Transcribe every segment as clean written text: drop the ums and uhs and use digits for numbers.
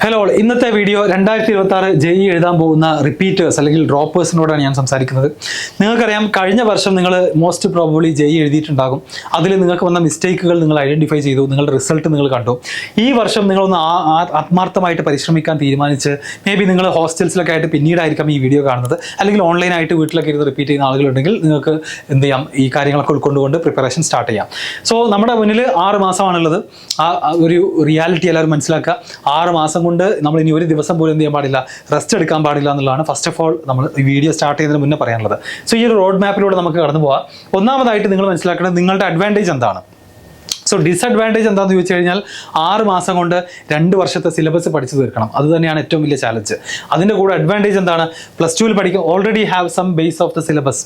Hello, ഇന്നത്തെ video 2026 JEE എഴുതാൻ പോകുന്ന റിപ്പീറ്റേഴ്സ് അല്ലെങ്കിൽ ഡ്രോപ്പേഴ്സിനോടാണ് ഞാൻ സംസാരിക്കുന്നത്. നിങ്ങൾക്കറിയാം, കഴിഞ്ഞ വർഷം നിങ്ങൾ മോസ്റ്റ് പ്രോബബ്ലി ജെഇ എഴുതിയിട്ടുണ്ടാകും. അതിൽ നിങ്ങൾക്ക് വന്ന മിസ്റ്റേക്കുകൾ നിങ്ങൾ ഐഡന്റിഫൈ ചെയ്തു, നിങ്ങളുടെ റിസൾട്ട് നിങ്ങൾ കണ്ടു. ഈ വർഷം നിങ്ങളൊന്ന് ആത്മാർത്ഥമായിട്ട് പരിശ്രമിക്കാൻ തീരുമാനിച്ച് മേ ബി നിങ്ങൾ ഹോസ്റ്റൽസിലൊക്കെ ആയിട്ട് പിന്നീടായിരിക്കാം ഈ വീഡിയോ കാണുന്നത്, അല്ലെങ്കിൽ ഓൺലൈനായിട്ട് വീട്ടിലൊക്കെ ഇരുന്ന് റിപ്പീറ്റ് ചെയ്യുന്ന ആളുകളുണ്ടെങ്കിൽ നിങ്ങൾക്ക് എന്ത് ചെയ്യാം, ഈ കാര്യങ്ങളൊക്കെ ഉൾക്കൊണ്ടുകൊണ്ട് പ്രിപ്പറേഷൻ സ്റ്റാർട്ട് ചെയ്യാം. സോ നമ്മുടെ മുന്നിൽ 6 മാസമാണുള്ളത്. ആ ഒരു റിയാലിറ്റി എല്ലാവരും മനസ്സിലാക്കുക. 6 മാസം കൊണ്ട് നമ്മൾ ഇനി ഒരു ദിവസം പോലും എന്ത് ചെയ്യാൻ പാടില്ല, റെസ്റ്റ് എടുക്കാൻ പാടില്ല എന്നുള്ളതാണ് ഫസ്റ്റ് ഓഫ് ഓൾ നമ്മൾ ഈ വീഡിയോ സ്റ്റാർട്ട് ചെയ്യുന്നതിന് മുന്നേ പറയാനുള്ളത്. സോ ഈ ഒരു റോഡ് മാപ്പിലൂടെ നമുക്ക് കടന്നു പോകാം. ഒന്നാമതായിട്ട് നിങ്ങൾ മനസ്സിലാക്കേണ്ടത് നിങ്ങളുടെ അഡ്വാൻറ്റേജ് എന്താണ്. സോ ഡിസഡ്വാൻറ്റേജ് എന്താണെന്ന് ചോദിച്ചു കഴിഞ്ഞാൽ 6 മാസം കൊണ്ട് 2 വർഷത്തെ സിലബസ് പഠിച്ചു തീർക്കണം. അത് തന്നെയാണ് ഏറ്റവും വലിയ ചാലഞ്ച്. അതിൻ്റെ കൂടെ അഡ്വാൻറ്റേജ് എന്താണ്, +2 പഠിക്കും, already have some base of the syllabus,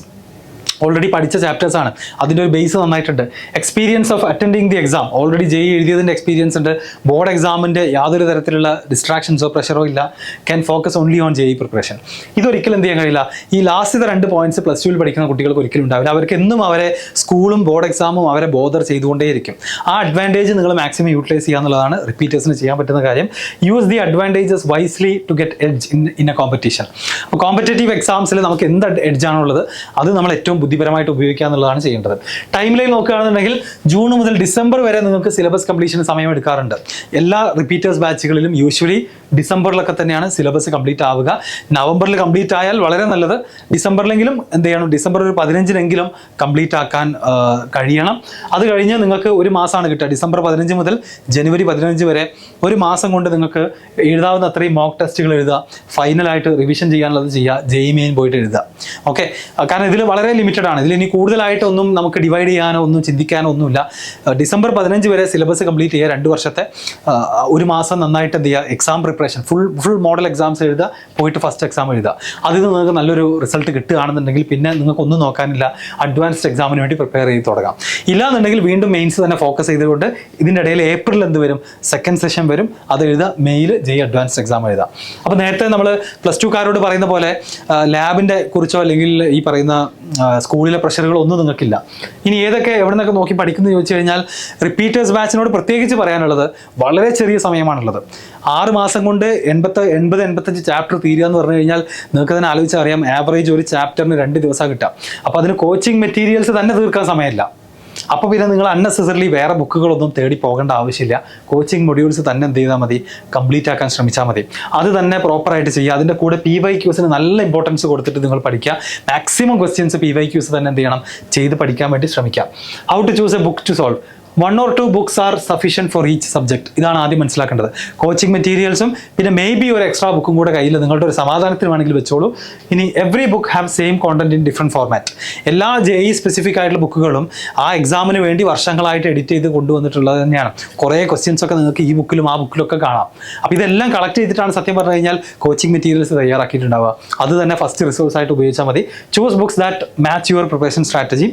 already പഠിച്ച ചാപ്റ്റേഴ്സ് ആണ്, അതിൻ്റെ ഒരു ബേസ് നന്നായിട്ടുണ്ട്. Experience of attending the exam, already JEE എഴുതിയതിൻ്റെ എക്സ്പീരിയൻസ് ഉണ്ട്. ബോർഡ് എക്സാമിൻ്റെ യാതൊരു തരത്തിലുള്ള ഡിസ്ട്രാക്ഷൻസോ പ്രഷറോ ഇല്ല. Can focus only on JEE preparation. ഇതൊരിക്കലും എന്ത് ചെയ്യാൻ കഴിയില്ല. ഈ ലാസ്റ്റത്തെ 2 പോയിന്റ്സ് +2 പഠിക്കുന്ന കുട്ടികൾക്ക് ഒരിക്കലും ഉണ്ടാവില്ല. അവർക്ക് എന്നും അവരെ സ്കൂളും ബോർഡ് എക്സാമും അവരെ ബോദർ ചെയ്തുകൊണ്ടേയിരിക്കും. ആ അഡ്വാൻറ്റേജ് നിങ്ങൾ മാക്സിമം യൂട്ടിലൈസ് ചെയ്യുക എന്നുള്ളതാണ് റിപ്പീറ്റേഴ്സിന് ചെയ്യാൻ പറ്റുന്ന കാര്യം. Use the advantages wisely to get edge in a competition. അപ്പോൾ കോമ്പറ്റേറ്റീവ് എക്സാംസിൽ നമുക്ക് എന്ത് എഡ്ജാണുള്ളത് അത് നമ്മൾ ഏറ്റവും ബുദ്ധിപരമായിട്ട് ഉപയോഗിക്കുക എന്നുള്ളതാണ് ചെയ്യേണ്ടത്. ടൈം ലൈൻ നോക്കുകയാണെന്നുണ്ടെങ്കിൽ ജൂൺ മുതൽ ഡിസംബർ വരെ നിങ്ങൾക്ക് സിലബസ് കംപ്ലീഷന് സമയം എടുക്കാറുണ്ട്. എല്ലാ റിപ്പീറ്റേഴ്സ് ബാച്ചുകളിലും യൂഷ്വലി ഡിസംബറിലൊക്കെ തന്നെയാണ് സിലബസ് കംപ്ലീറ്റ് ആവുക. നവംബറിൽ കംപ്ലീറ്റ് ആയാൽ വളരെ നല്ലത്. ഡിസംബറിലെങ്കിലും എന്ത് ചെയ്യണം, ഡിസംബർ ഒരു 15-നെങ്കിലും കംപ്ലീറ്റ് ആക്കാൻ കഴിയണം. അത് കഴിഞ്ഞ് നിങ്ങൾക്ക് ഒരു മാസമാണ് കിട്ടുക. ഡിസംബർ 15 മുതൽ ജനുവരി 15 വരെ ഒരു മാസം കൊണ്ട് നിങ്ങൾക്ക് എഴുതാവുന്ന അത്രയും മോക്ക് ടെസ്റ്റുകൾ എഴുതുക, ഫൈനലായിട്ട് റിവിഷൻ ചെയ്യാനുള്ളത് ചെയ്യുക, ജെഇ മെയിൻ പോയിട്ട് എഴുതുക. ഓക്കെ, കാരണം ഇതിൽ വളരെ ലിമിറ്റഡ് ആണ്. ഇതിൽ ഇനി കൂടുതലായിട്ടൊന്നും നമുക്ക് ഡിവൈഡ് ചെയ്യാനോ ഒന്നും ചിന്തിക്കാനോ ഒന്നുമില്ല. ഡിസംബർ 15 വരെ സിലബസ് കംപ്ലീറ്റ് ചെയ്യുക, 2 വർഷത്തെ. ഒരു മാസം നന്നായിട്ട് എന്ത് ചെയ്യുക, exam preparation, full model exams എഴുതുക, പോയിട്ട് ഫസ്റ്റ് എക്സാം എഴുതുക. അതിൽ നിന്ന് നിങ്ങൾക്ക് നല്ലൊരു റിസൾട്ട് കിട്ടുകയാണെന്നുണ്ടെങ്കിൽ പിന്നെ നിങ്ങൾക്കൊന്നും നോക്കാനില്ല, അഡ്വാൻസ്ഡ് എക്സാമിന് വേണ്ടി പ്രിപ്പയർ ചെയ്ത് തുടങ്ങാം. ഇല്ലാന്നുണ്ടെങ്കിൽ വീണ്ടും മെയിൻസ് തന്നെ ഫോക്കസ് ചെയ്തുകൊണ്ട് ഇതിൻ്റെ ഇടയിൽ ഏപ്രിൽ എന്ത് വരും, സെക്കൻഡ് സെഷൻ വരും, അത് എഴുതുക. മെയിൽ ജെഇ അഡ്വാൻസ്ഡ് എക്സാം എഴുതുക. അപ്പോൾ നേരത്തെ നമ്മൾ +2കാരോട് പറയുന്ന പോലെ ലാബിൻ്റെ കുറിച്ചോ അല്ലെങ്കിൽ ഈ പറയുന്ന സ്കൂളിലെ പ്രഷറുകളോ ഒന്നും നിങ്ങൾക്കില്ല. ഇനി ഏതൊക്കെ എവിടെ നിന്നൊക്കെ നോക്കി പഠിക്കുന്നത് ചോദിച്ചു കഴിഞ്ഞാൽ റിപ്പീറ്റേഴ്സ് ബാച്ചിനോട് പ്രത്യേകിച്ച് പറയാനുള്ളത് വളരെ ചെറിയ സമയമാണുള്ളത്. 6 മാസം കൊണ്ട് 80-85 ചാപ്റ്റർ തീരുക എന്ന് പറഞ്ഞു കഴിഞ്ഞാൽ നിങ്ങൾക്ക് തന്നെ ആലോചിച്ചാൽ അറിയാം, ആവറേജ് ഒരു ചാപ്റ്ററിന് 2 ദിവസം കിട്ടാം. അപ്പോൾ അതിന് കോച്ചിങ് മെറ്റീരിയൽസ് തന്നെ തീർക്കാൻ സമയമില്ല. അപ്പോൾ പിന്നെ നിങ്ങൾ അൺനെസസറിലി വേറെ ബുക്കുകളൊന്നും തേടി പോകേണ്ട ആവശ്യമില്ല. കോച്ചിങ് മൊഡ്യൂൾസ് തന്നെ എന്ത് ചെയ്താൽ മതി, കംപ്ലീറ്റ് ആക്കാൻ ശ്രമിച്ചാൽ മതി. അത് തന്നെ പ്രോപ്പറായിട്ട് ചെയ്യുക. അതിൻ്റെ കൂടെ PYQs നല്ല ഇമ്പോർട്ടൻസ് കൊടുത്തിട്ട് നിങ്ങൾ പഠിക്കുക. മാക്സിമം ക്വസ്റ്റ്യൻസ് PYQs തന്നെ എന്ത് ചെയ്യണം, ചെയ്ത് പഠിക്കാൻ വേണ്ടി ശ്രമിക്കുക. How to choose a book to solve. 1 or 2 books are sufficient for each subject. ഇതാണ് ആദ്യം മനസ്സിലാക്കേണ്ടത്. കോച്ചിങ് മെറ്റീരിയൽസും പിന്നെ മേ ബി ഒരു എക്സ്ട്രാ ബുക്കും കൂടെ കയ്യിൽ നിങ്ങളുടെ ഒരു സമാധാനത്തിന് വേണമെങ്കിൽ വെച്ചോളൂ. ഇനി every book have same content in different format. എല്ലാ ജെഇ സ്പെസിഫിക് ആയിട്ടുള്ള ബുക്കുകളും ആ എക്സാമിന് വേണ്ടി വർഷങ്ങളായിട്ട് എഡിറ്റ് ചെയ്ത് കൊണ്ടുവന്നിട്ടുള്ളത് തന്നെയാണ്. കുറേ ക്വസ്റ്റ്യൻസ് ഒക്കെ നിങ്ങൾക്ക് ഈ ബുക്കിലും ആ ബുക്കിലൊക്കെ കാണാം. അപ്പോൾ ഇതെല്ലാം കളക്ട് ചെയ്തിട്ടാണ് സത്യം പറഞ്ഞു കഴിഞ്ഞാൽ കോച്ചിങ് മെറ്റീരിയൽസ് തയ്യാറാക്കിയിട്ടുണ്ടാവുക. അത് തന്നെ ഫസ്റ്റ് റിസോഴ്സ് ആയിട്ട് ഉപയോഗിച്ചാൽ മതി. Choose books that match your preparation strategy.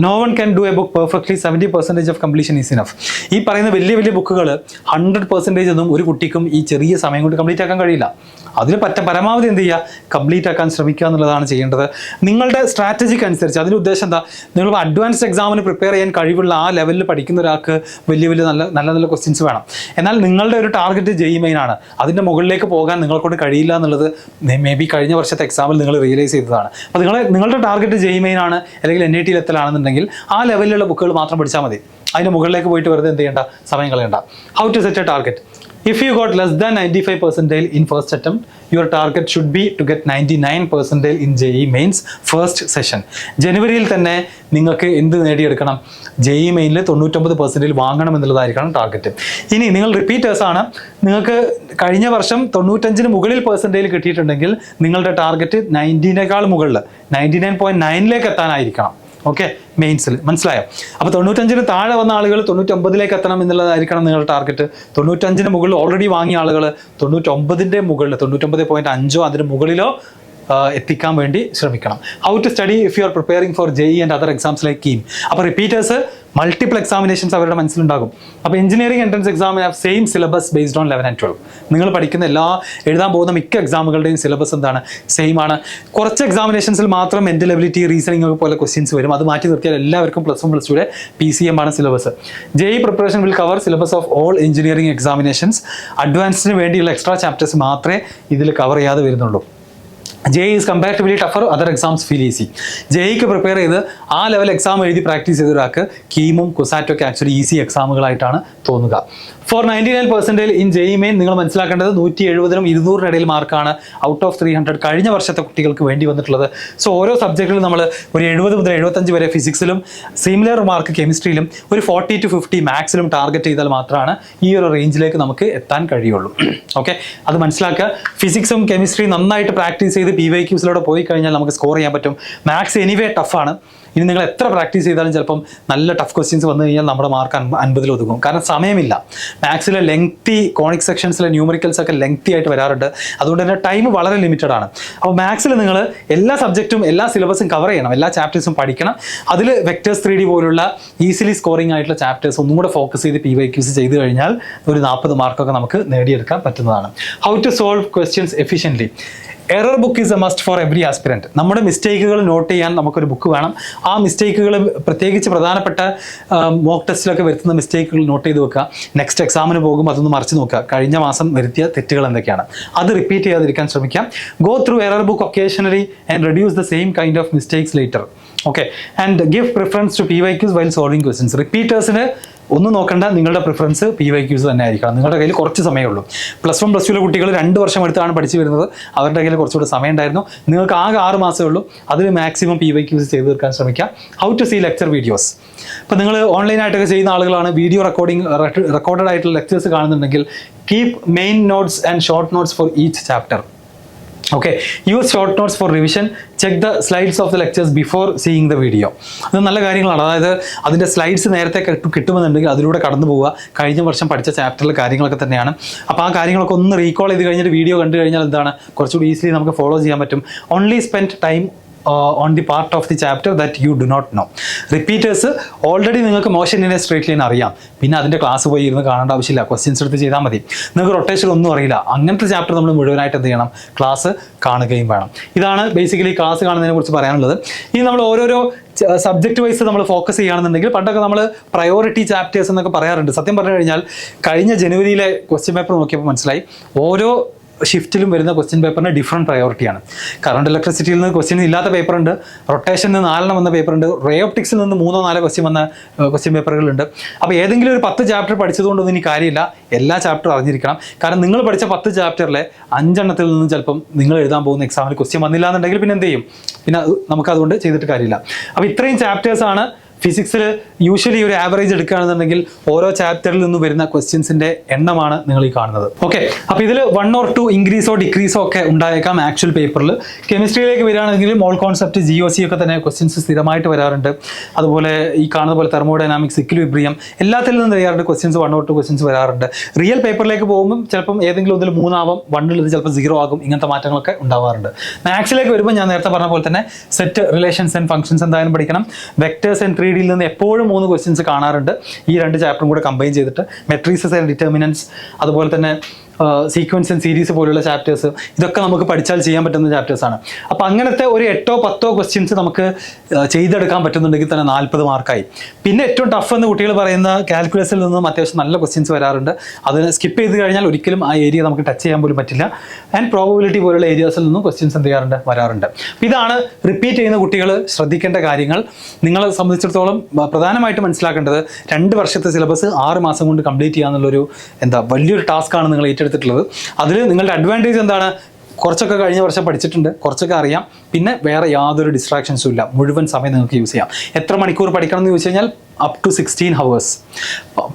No one can do a book perfectly. 70% of completion is enough. ഈ പറയുന്ന വലിയ വലിയ ബുക്കുകൾ 100% ഒന്നും ഒരു കുട്ടിക്കും ഈ ചെറിയ സമയം കൊണ്ട് കംപ്ലീറ്റ് ആക്കാൻ കഴിയില്ല. അതിന് പരമാവധി എന്ത് ചെയ്യുക, കംപ്ലീറ്റ് ആക്കാൻ ശ്രമിക്കുക എന്നുള്ളതാണ് ചെയ്യേണ്ടത്. നിങ്ങളുടെ സ്ട്രാറ്റജിക്ക് അനുസരിച്ച്. അതിൻ്റെ ഉദ്ദേശം എന്താ, നിങ്ങൾ അഡ്വാൻസ്ഡ് എക്സാമിന് പ്രിപ്പയർ ചെയ്യാൻ കഴിവുള്ള ആ ലെവലിൽ പഠിക്കുന്ന ഒരാൾക്ക് വലിയ വലിയ നല്ല ക്വസ്റ്റ്യൻസ് വേണം. എന്നാൽ നിങ്ങളുടെ ഒരു ടാർഗറ്റ് ജെഇ മെയിൻ ആണ്. അതിൻ്റെ മുകളിലേക്ക് പോകാൻ നിങ്ങളെക്കൊണ്ട് കഴിയില്ല എന്നുള്ളത് മേ ബി കഴിഞ്ഞ വർഷത്തെ എക്സാമിൽ നിങ്ങൾ റിയലൈസ് ചെയ്തതാണ്. അപ്പോൾ നിങ്ങളുടെ ടാർഗറ്റ് ജെഇ മെയിൻ ആണ്, അല്ലെങ്കിൽ NIT എത്തലാണെന്നുണ്ടെങ്കിൽ ആ ലെവലിലുള്ള ബുക്കുകൾ മാത്രം പഠിച്ചാൽ മതി. അതിന് മുകളിലേക്ക് പോയിട്ട് വെറുതെ എന്ത് ചെയ്യേണ്ട, സമയം കളയണ്ട. How to set a target. If you got less than 95% in first attempt, your target should be to get 99% in JEE Mains first session. ജനുവരിയിൽ തന്നെ നിങ്ങൾക്ക് എന്ത് നേടിയെടുക്കണം, JEE മെയിനിൽ 99% വാങ്ങണം എന്നുള്ളതായിരിക്കണം ടാർഗറ്റ്. ഇനി നിങ്ങൾ റിപ്പീറ്റേഴ്സ് ആണ്, നിങ്ങൾക്ക് കഴിഞ്ഞ വർഷം 95-ന് മുകളിൽ പെർസെൻറ്റേജ് കിട്ടിയിട്ടുണ്ടെങ്കിൽ നിങ്ങളുടെ ടാർഗറ്റ് 90-നേക്കാൾ മുകളിൽ 99.9 എത്താനായിരിക്കണം. ഓക്കെ, മെയിൻസിൽ മനസ്സിലായോ? അപ്പോൾ 95-ന് താഴെ വന്ന ആളുകൾ 99 എത്തണം എന്നുള്ളതായിരിക്കണം നിങ്ങളുടെ ടാർഗറ്റ്. 95-ന് മുകളിൽ ഓൾറെഡി വാങ്ങിയ ആളുകൾ 99-ന്റെ മുകളിൽ 99.5 അതിന് മുകളിലോ എത്തിക്കാൻ വേണ്ടി ശ്രമിക്കണം. How to study if you are preparing for JEE and other exams like KEAM. അപ്പോൾ റിപ്പീറ്റേഴ്സ് മൾട്ടിപ്പിൾ എക്സാമിനേഷൻസ് അവരുടെ മനസ്സിലുണ്ടാകും. അപ്പോൾ എഞ്ചിനീയറിംഗ് എൻട്രൻസ് എക്സാമിന് have same syllabus based on 11 and 12. നിങ്ങൾ പഠിക്കുന്ന എഴുതാൻ പോകുന്ന മിക്ക എക്സാമുകളുടെയും സിലബസ് എന്താണ്? സെയിം ആണ്. കുറച്ച് എക്സാമിനേഷൻസിൽ മാത്രം മെന്റൽ എബിലിറ്റി, റീസണിംഗ് ഒക്കെ പോലെ ക്വസ്റ്റ്യൻസ് വരും. അത് മാറ്റി നിർത്തിയാൽ എല്ലാവർക്കും +1 +2 PCM ആണ് syllabus. JEE preparation will cover syllabus of all engineering examinations. അഡ്വാൻസിന് വേണ്ടിയുള്ള എക്സ്ട്രാ ചാപ്റ്റേഴ്സ് മാത്രമേ ഇതിൽ കവർ ചെയ്യാതെ വരുന്നുള്ളൂ. JEE is comparatively tougher, other exams feel easy. JEEക്ക് പ്രിപ്പയർ ചെയ്ത് ആ ലെവൽ എക്സാം എഴുതി പ്രാക്ടീസ് ചെയ്ത ഒരാൾക്ക് കീമും കുസാറ്റും ഒക്കെ ആക്ച്വലി ഈസി എക്സാമുകളായിട്ടാണ് തോന്നുക. ഫോർ 99% ഇൻ JEE മെയിൻ നിങ്ങൾ മനസ്സിലാക്കേണ്ടത് 170-നും 200-നും ഇടയിൽ മാർക്കാണ് ഔട്ട് ഓഫ് 300 കഴിഞ്ഞ വർഷത്തെ കുട്ടികൾക്ക് വേണ്ടി വന്നിട്ടുള്ളത്. സോ ഓരോ സബ്ജക്റ്റിലും നമ്മൾ ഒരു 70 മുതൽ 75 വരെ ഫിസിക്സിലും, സിമിലർ മാർക്ക് കെമിസ്ട്രിയിലും, ഒരു 40 to 50 മാത്സിലും ടാർഗറ്റ് ചെയ്താൽ മാത്രമാണ് ഈ ഒരു റേഞ്ചിലേക്ക് നമുക്ക് എത്താൻ കഴിയുള്ളൂ. ഓക്കെ, അത് മനസ്സിലാക്കുക. ഫിസിക്സും കെമിസ്ട്രിയും നന്നായിട്ട് പ്രാക്ടീസ് ചെയ്ത് PYQസിലൂടെ പോയി കഴിഞ്ഞാൽ നമുക്ക് സ്കോർ ചെയ്യാൻ പറ്റും. മാത്സ് എനിവേ ടഫാണ്. ഇനി നിങ്ങൾ എത്ര പ്രാക്ടീസ് ചെയ്താലും ചിലപ്പം നല്ല ടഫ് ക്വസ്റ്റ്യൻസ് വന്നു കഴിഞ്ഞാൽ നമ്മുടെ മാർക്ക് 50-ൽ ഒതുങ്ങും. കാരണം സമയമില്ല. മാത്സിലെ ലെങ്തി കോണിക് സെക്ഷൻസിലെ ന്യൂമറിക്കൽസ് ഒക്കെ ലെങ്തി ആയിട്ട് വരാറുണ്ട്. അതുകൊണ്ട് തന്നെ ടൈം വളരെ ലിമിറ്റഡ് ആണ്. അപ്പോൾ മാത്സിൽ നിങ്ങൾ എല്ലാ സബ്ജക്റ്റും എല്ലാ സിലബസും കവർ ചെയ്യണം, എല്ലാ ചാപ്റ്റേഴ്സും പഠിക്കണം. അതിൽ വെക്ടേഴ്സ് 3D പോലുള്ള ഈസിലി സ്കോറിംഗ് ആയിട്ടുള്ള ചാപ്റ്റേഴ്സ് ഒന്നും കൂടെ ഫോക്കസ് ചെയ്ത് PYQs ചെയ്ത് കഴിഞ്ഞാൽ ഒരു 40 മാർക്കൊക്കെ നമുക്ക് നേടിയെടുക്കാൻ പറ്റുന്നതാണ്. How to solve questions efficiently. Error book is a must for every aspirant. നമ്മുടെ മിസ്റ്റേക്കുകൾ നോട്ട് ചെയ്യാൻ നമുക്കൊരു ബുക്ക് വേണം. ആ മിസ്റ്റേക്കുകൾ പ്രത്യേകിച്ച് പ്രധാനപ്പെട്ട മോക്ക് ടെസ്റ്റിലൊക്കെ വരുത്തുന്ന മിസ്റ്റേക്കുകൾ നോട്ട് ചെയ്ത് വെക്കുക. നെക്സ്റ്റ് എക്സാമിന് പോകുമ്പോൾ അതൊന്ന് മറിച്ച് നോക്കുക. കഴിഞ്ഞ മാസം വരുത്തിയ തെറ്റുകൾ എന്തൊക്കെയാണ്, അത് റിപ്പീറ്റ് ചെയ്യാതിരിക്കാൻ ശ്രമിക്കാം. Go through error book occasionally and reduce the same kind of mistakes later. Okay, and give preference to PYQs while solving questions. റിപ്പീറ്റേഴ്സിന് ഒന്നും നോക്കണ്ട, നിങ്ങളുടെ പ്രിഫറൻസ് PYQs തന്നെ ആയിരിക്കണം. നിങ്ങളുടെ കയ്യിൽ കുറച്ച് സമയമുള്ളൂ. +1 +2 കുട്ടികൾ 2 വർഷം എടുത്താണ് പഠിച്ചു വരുന്നത്. അവരുടെ കയ്യിൽ കുറച്ചുകൂടെ സമയം ഉണ്ടായിരുന്നു. നിങ്ങൾക്ക് ആകെ 6 മാസമേ ഉള്ളൂ. അതിൽ മാക്സിമം PYQs ചെയ്ത് തീർക്കാൻ ശ്രമിക്കാം. How to see lecture videos. ഇപ്പോൾ നിങ്ങൾ ഓൺലൈനായിട്ടൊക്കെ ചെയ്യുന്ന ആളുകളാണ്, വീഡിയോ റെക്കോർഡഡ് ആയിട്ടുള്ള ലെക്ചേഴ്സ് കാണുന്നുണ്ടെങ്കിൽ keep main notes and short notes for each chapter. Okay, use short notes for revision. Check the slides of the lectures before seeing the video. അത് നല്ല കാര്യങ്ങളാണ്. അതായത് അതിൻ്റെ സ്ലൈഡ്സ് നേരത്തെ കിട്ടുമെന്നുണ്ടെങ്കിൽ അതിലൂടെ കടന്നു പോവുക. കഴിഞ്ഞ വർഷം പഠിച്ച ചാപ്റ്ററിലെ കാര്യങ്ങളൊക്കെ തന്നെയാണ്. അപ്പോൾ ആ കാര്യങ്ങളൊക്കെ ഒന്ന് റീകോൾ ചെയ്ത് കഴിഞ്ഞിട്ട് വീഡിയോ കണ്ടു കഴിഞ്ഞാൽ എന്താണ് കുറച്ചുകൂടി ഈസിലി നമുക്ക് ഫോളോ ചെയ്യാൻ പറ്റും. Only spend time on the part of the chapter that you do not know. Repeaters already നിങ്ങൾക്ക് motion in a straight line അറിയാം. പിന്നെ അതിൻ്റെ ക്ലാസ് പോയി ഇരുന്ന് കാണേണ്ട ആവശ്യമില്ല. ക്വസ്റ്റ്യൻസ് എടുത്ത് ചെയ്താൽ മതി. നിങ്ങൾക്ക് റൊട്ടേഷൻ ഒന്നും അറിയില്ല. അങ്ങനത്തെ ചാപ്റ്റർ നമ്മൾ മുഴുവനായിട്ട് എന്ത് ചെയ്യണം? ക്ലാസ് കാണുകയും വേണം. ഇതാണ് ബേസിക്കലി ക്ലാസ് കാണുന്നതിനെ കുറിച്ച് പറയാനുള്ളത്. ഇനി നമ്മൾ ഓരോരോ സബ്ജക്റ്റ് വൈസ് നമ്മൾ ഫോക്കസ് ചെയ്യുകയാണെന്നുണ്ടെങ്കിൽ, പണ്ടൊക്കെ നമ്മൾ പ്രയോറിറ്റി ചാപ്റ്റേഴ്സ് എന്നൊക്കെ പറയാറുണ്ട്. സത്യം പറഞ്ഞു കഴിഞ്ഞാൽ കഴിഞ്ഞ ജനുവരിയിലെ ക്വസ്റ്റ്യൻ പേപ്പർ നോക്കിയപ്പോൾ മനസ്സിലായി ഓരോ ഷിഫ്റ്റിലും വരുന്ന ക്വസ്റ്റ്യൻ പേപ്പറിന് ഡിഫറെൻറ്റ് പ്രയോറിറ്റിയാണ്. കറണ്ട് ഇലക്ട്രിസിറ്റിയിൽ നിന്ന് ക്വസ്റ്റ്യൻ ഇല്ലാത്ത പേപ്പറുണ്ട്, റൊട്ടേഷനിൽ നിന്ന് 4 വന്ന പേപ്പറുണ്ട്, റേ ഓപ്റ്റിക്സിൽ നിന്ന് 3-4 ക്വസ്റ്റ്യൻ വന്ന ക്വസ്റ്റ്യൻ പേപ്പറുകളുണ്ട്. അപ്പോൾ ഏതെങ്കിലും ഒരു 10 ചാപ്റ്റർ പഠിച്ചതുകൊണ്ടൊന്നും ഇനി കാര്യമില്ല. എല്ലാ ചാപ്റ്ററും അറിഞ്ഞിരിക്കണം. കാരണം നിങ്ങൾ പഠിച്ച 10 ചാപ്റ്ററിലെ 5 എണ്ണത്തിൽ നിന്നും ചിലപ്പം നിങ്ങൾ എഴുതാൻ പോകുന്ന എക്സാമിന് ക്വസ്റ്റ്യൻ വന്നില്ല എന്നുണ്ടെങ്കിൽ പിന്നെ എന്ത് ചെയ്യും? പിന്നെ നമുക്കതുകൊണ്ട് ചെയ്തിട്ട് കാര്യമില്ല. അപ്പോൾ ഇത്രയും ചാപ്റ്റേഴ്സാണ് ഫിസിക്സിൽ യൂഷ്വലി ഒരു ആവറേജ് എടുക്കുകയാണെന്നുണ്ടെങ്കിൽ ഓരോ ചാപ്റ്ററിൽ നിന്ന് വരുന്ന ക്വസ്റ്റ്യൻസിന്റെ എണ്ണമാണ് നിങ്ങൾ ഈ കാണുന്നത്. ഓക്കെ, അപ്പോൾ ഇതിൽ 1 or 2 ഇൻക്രീസോ ഡിക്രീസോ ഒക്കെ ഉണ്ടായേക്കാം ആക്ച്വൽ പേപ്പറിൽ. കെമിസ്ട്രിയിലേക്ക് വരികയാണെങ്കിൽ മോൾ കോൺസെപ്റ്റ്, GOC ഒക്കെ തന്നെ ക്വസ്റ്റ്യൻസ് സ്ഥിരമായിട്ട് വരാറുണ്ട്. അതുപോലെ ഈ കാണുന്ന പോലെ തെർമോഡൈനാമിക്സ്, ഇക്വിലിബ്രിയം, എല്ലാത്തിൽ നിന്നും തയ്യാറുണ്ട് ക്വസ്റ്റ്യൻസ് 1 or 2 ക്വസ്റ്റ്യൻസ് വരാറുണ്ട്. റിയൽ പേപ്പറിലേക്ക് പോകുമ്പോൾ ചിലപ്പം ഏതെങ്കിലും ഒന്നിൽ 3 ആവും, 1 ചിലപ്പോൾ 0 ആകും. ഇങ്ങനത്തെ മാറ്റങ്ങളൊക്കെ ഉണ്ടാവാറുണ്ട്. മാത്സിലേക്ക് വരുമ്പോൾ ഞാൻ നേരത്തെ പറഞ്ഞ പോലെ തന്നെ സെറ്റ്, റിലേഷൻസ് ആൻഡ് ഫംഗ്ഷൻസ് എന്തായാലും പഠിക്കണം. വെക്ടേഴ്സ് ആൻഡ് 3Dയിൽ നിന്ന് എപ്പോഴും 3 ക്വസ്റ്റ്യൻസ് കാണാറുണ്ട്. ഈ 2 ചാപ്റ്ററും കൂടെ കമ്പൈൻ ചെയ്തിട്ട് മെട്രീസസ് ആൻഡ് ഡിറ്റർമിനൻസ്, അതുപോലെ തന്നെ സീക്വൻസ് ആൻഡ് സീരീസ് പോലുള്ള ചാപ്റ്റേഴ്സ്, ഇതൊക്കെ നമുക്ക് പഠിച്ചാൽ ചെയ്യാൻ പറ്റുന്ന ചാപ്റ്റേഴ്സാണ്. അപ്പോൾ അങ്ങനത്തെ ഒരു 8-10 ക്വസ്റ്റ്യൻസ് നമുക്ക് ചെയ്തെടുക്കാൻ പറ്റുന്നുണ്ടെങ്കിൽ തന്നെ 40 മാർക്കായി. പിന്നെ ഏറ്റവും ടഫ് എന്ന് കുട്ടികൾ പറയുന്ന കാൽക്കുലസിൽ നിന്നും അത്യാവശ്യം നല്ല ക്വസ്റ്റ്യൻസ് വരാറുണ്ട്. അതിന് സ്കിപ്പ് ചെയ്ത് കഴിഞ്ഞാൽ ഒരിക്കലും ആ ഏരിയ നമുക്ക് ടച്ച് ചെയ്യാൻ പോലും പറ്റില്ല. ആൻഡ് പ്രോബബിലിറ്റി പോലുള്ള ഏരിയാസിൽ നിന്നും ക്വസ്റ്റ്യൻസ് എന്ത് ചെയ്യാറുണ്ട്? വരാറുണ്ട്. ഇതാണ് റിപ്പീറ്റ് ചെയ്യുന്ന കുട്ടികൾ ശ്രദ്ധിക്കേണ്ട കാര്യങ്ങൾ. നിങ്ങളെ സംബന്ധിച്ചിടത്തോളം പ്രധാനമായിട്ട് മനസ്സിലാക്കേണ്ടത് 2 വർഷത്തെ സിലബസ് 6 മാസം കൊണ്ട് കംപ്ലീറ്റ് ചെയ്യാന്നുള്ളൊരു വലിയൊരു ടാസ്ക്കാണ് നിങ്ങൾ ഏറ്റെടുത്തിട്ടുള്ളത്. അതിൽ നിങ്ങളുടെ അഡ്വാൻറ്റേജ് എന്താണ്? കുറച്ചൊക്കെ കഴിഞ്ഞ വർഷം പഠിച്ചിട്ടുണ്ട്, കുറച്ചൊക്കെ അറിയാം. പിന്നെ വേറെ യാതൊരു ഡിസ്ട്രാക്ഷൻസും ഇല്ല. മുഴുവൻ സമയം നിങ്ങൾക്ക് യൂസ് ചെയ്യാം. എത്ര മണിക്കൂർ പഠിക്കണം എന്ന് ചോദിച്ചു കഴിഞ്ഞാൽ up to 16 hours,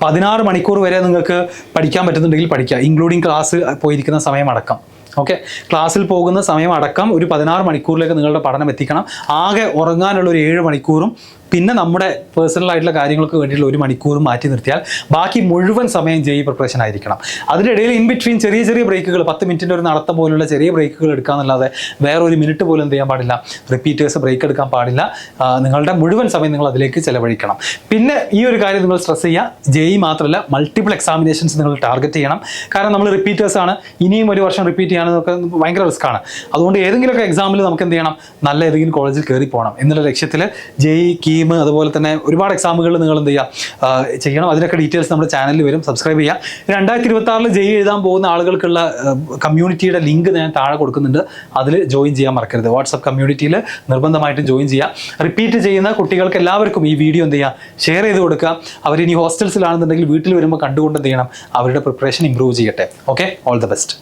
16 മണിക്കൂർ വരെ നിങ്ങൾക്ക് പഠിക്കാൻ പറ്റുന്നുണ്ടെങ്കിൽ പഠിക്കുക, ഇൻക്ലൂഡിങ് ക്ലാസ് പോയിരിക്കുന്ന സമയം അടക്കം. ഓക്കെ, ക്ലാസ്സിൽ പോകുന്ന സമയം അടക്കം ഒരു 16 മണിക്കൂറിലേക്ക് നിങ്ങളുടെ പഠനം എത്തിക്കണം. ആകെ ഉറങ്ങാനുള്ള ഒരു 7 മണിക്കൂറും പിന്നെ നമ്മുടെ പേഴ്സണൽ ആയിട്ടുള്ള കാര്യങ്ങൾക്ക് വേണ്ടിയിട്ടുള്ള 1 മണിക്കൂർ മാറ്റി നിർത്തിയാൽ ബാക്കി മുഴുവൻ സമയം ജെഇ പ്രിപ്പറേഷൻ ആയിരിക്കണം. അതിനിടയിൽ ഇൻ ബിറ്റ്വീൻ ചെറിയ ചെറിയ ബ്രേക്കുകൾ 10 മിനിറ്റിൻ്റെ ഒരു നടത്തം പോലുള്ള ചെറിയ ബ്രേക്കുകൾ എടുക്കാന്നല്ലാതെ വേറെ 1 മിനിറ്റ് പോലും എന്ത് ചെയ്യാൻ പാടില്ല, റിപ്പീറ്റേഴ്സ് ബ്രേക്ക് എടുക്കാൻ പാടില്ല. നിങ്ങളുടെ മുഴുവൻ സമയം നിങ്ങൾ അതിലേക്ക് ചെലവഴിക്കണം. പിന്നെ ഈ ഒരു കാര്യം നിങ്ങൾ സ്ട്രെസ് ചെയ്യുക, ജെഇ മാത്രമല്ല മൾട്ടിപ്പിൾ എക്സാമിനേഷൻസ് നിങ്ങൾ ടാർഗറ്റ് ചെയ്യണം. കാരണം നമ്മൾ റിപ്പീറ്റേഴ്സ് ആണ്, ഇനിയും 1 വർഷം റിപ്പീറ്റ് ചെയ്യാനൊക്കെ ഭയങ്കര റിസ്ക് ആണ്. അതുകൊണ്ട് ഏതെങ്കിലുമൊക്കെ എക്സാമിൽ നമുക്ക് എന്ത് ചെയ്യണം, നല്ല ഏതെങ്കിലും കോളേജിൽ കയറി പോകണം എന്നുള്ള ലക്ഷ്യത്തിൽ ജെഇ, കീം, അതുപോലെ തന്നെ ഒരുപാട് എക്സാമുകൾ നിങ്ങൾ എന്ത് ചെയ്യുക ചെയ്യണം. അതിനൊക്കെ ഡീറ്റെയിൽസ് നമ്മുടെ ചാനലിൽ വരും, സബ്സ്ക്രൈബ് ചെയ്യുക. 2026 ജെഇ എഴുതാൻ പോകുന്ന ആളുകൾക്കുള്ള കമ്മ്യൂണിറ്റിയുടെ ലിങ്ക് ഞാൻ താഴെ കൊടുക്കുന്നുണ്ട്, അതിൽ ജോയിൻ ചെയ്യാൻ മറക്കരുത്. വാട്സപ്പ് കമ്മ്യൂണിറ്റിയിൽ നിർബന്ധമായിട്ടും ജോയിൻ ചെയ്യുക. റിപ്പീറ്റ് ചെയ്യുന്ന കുട്ടികൾക്ക് എല്ലാവർക്കും ഈ വീഡിയോ എന്ത് ചെയ്യുക, ഷെയർ ചെയ്ത് കൊടുക്കുക. അവരിനി ഹോസ്റ്റൽസിലാണെന്നുണ്ടെങ്കിൽ വീട്ടിൽ വരുമ്പോൾ കണ്ടുകൊണ്ട് എന്ത് ചെയ്യണം, അവരുടെ പ്രിപ്പറേഷൻ ഇംപ്രൂവ് ചെയ്യട്ടെ. Okay, all the best.